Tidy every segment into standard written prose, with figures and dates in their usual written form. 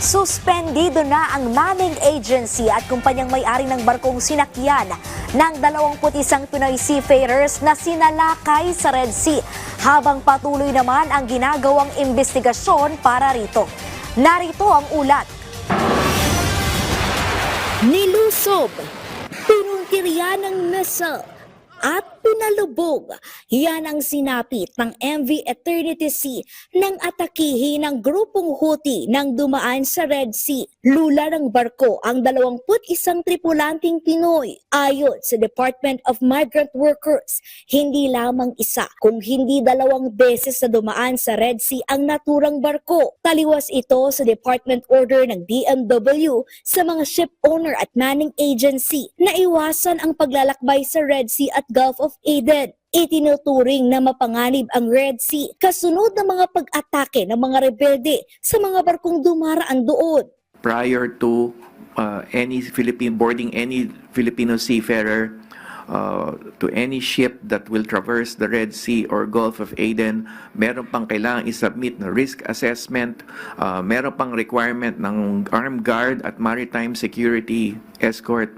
Suspendido na ang manning agency at kumpanyang may-ari ng barkong sinakyan ng 21 Pinoy seafarers na sinalakay sa Red Sea, habang patuloy naman ang ginagawang investigasyon para rito. Narito ang ulat. Nilusob, pinuntirya ng missile at pinalubog. Yan ang sinapit ng MV Eternity Sea nang atakihin ng grupong Houthi nang dumaan sa Red Sea. Lula ng barko ang 21 tripulanteng Pinoy. Ayon sa Department of Migrant Workers, hindi lamang isa, kung hindi 2 beses na dumaan sa Red Sea ang naturang barko. Taliwas ito sa Department Order ng DMW sa mga ship owner at manning agency na iwasan ang paglalakbay sa Red Sea at Gulf of Aden. Itinuturing na mapanganib ang Red Sea kasunod ng mga pag-atake ng mga rebelde sa mga barkong dumaraan doon. Prior to boarding any Filipino seafarer to any ship that will traverse the Red Sea or Gulf of Aden, meron pang kailangang isubmit na risk assessment, meron pang requirement ng armed guard at maritime security escort.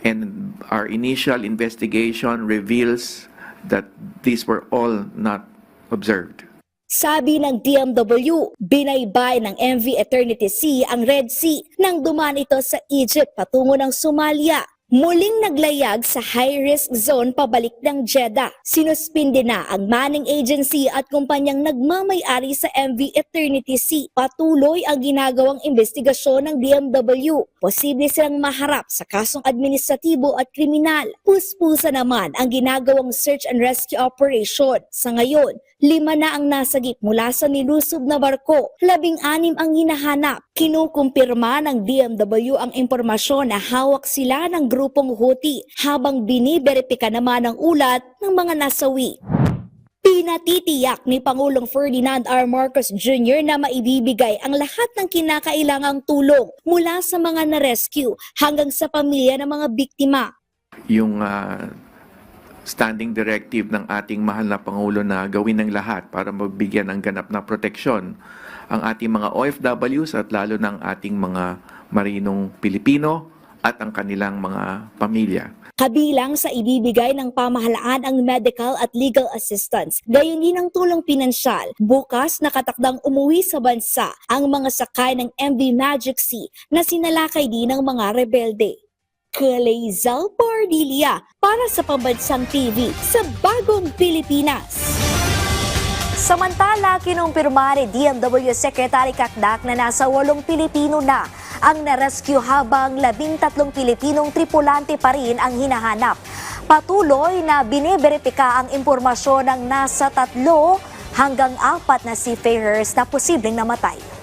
And our initial investigation reveals that these were all not observed. Sabi ng DMW, binaybay ng MV Eternity Sea ang Red Sea nang dumaan ito sa Egypt patungo ng Somalia. Muling naglayag sa high-risk zone pabalik ng Jeddah. Sinuspinde na ang manning agency at kumpanyang nagmamay-ari sa MV Eternity Sea. Patuloy ang ginagawang investigasyon ng DMW. Posible silang maharap sa kasong administratibo at kriminal. Puspusa naman ang ginagawang search and rescue operation. Sa ngayon, 5 na ang nasagip mula sa nilusob na barko. 16 ang hinahanap. Kinukumpirma ng DMW ang impormasyon na hawak sila ng grupong Houthi habang biniberipika naman ang ulat ng mga nasawi. Pinatitiyak ni Pangulong Ferdinand R. Marcos Jr. na maibibigay ang lahat ng kinakailangang tulong mula sa mga na-rescue hanggang sa pamilya ng mga biktima. Yung standing directive ng ating mahal na Pangulo na gawin ng lahat para magbigyan ng ganap na proteksyon ang ating mga OFWs at lalo ng ating mga marinong Pilipino at ang kanilang mga pamilya. Kabilang sa ibibigay ng pamahalaan ang medical at legal assistance, gayon din ang tulong pinansyal. Bukas nakatakdang umuwi sa bansa ang mga sakay ng MV Magic Sea na sinalakay din ng mga rebelde. Kalezal Pardilia para sa Pambansang TV sa Bagong Pilipinas. Samantala, kinumpirma ni DMW Secretary Kakdak na nasa 8 Pilipino na ang na-rescue habang 13 Pilipinong tripulante pa rin ang hinahanap. Patuloy na biniberipika ang impormasyon ng nasa 3 hanggang 4 na seafarers na posibleng namatay.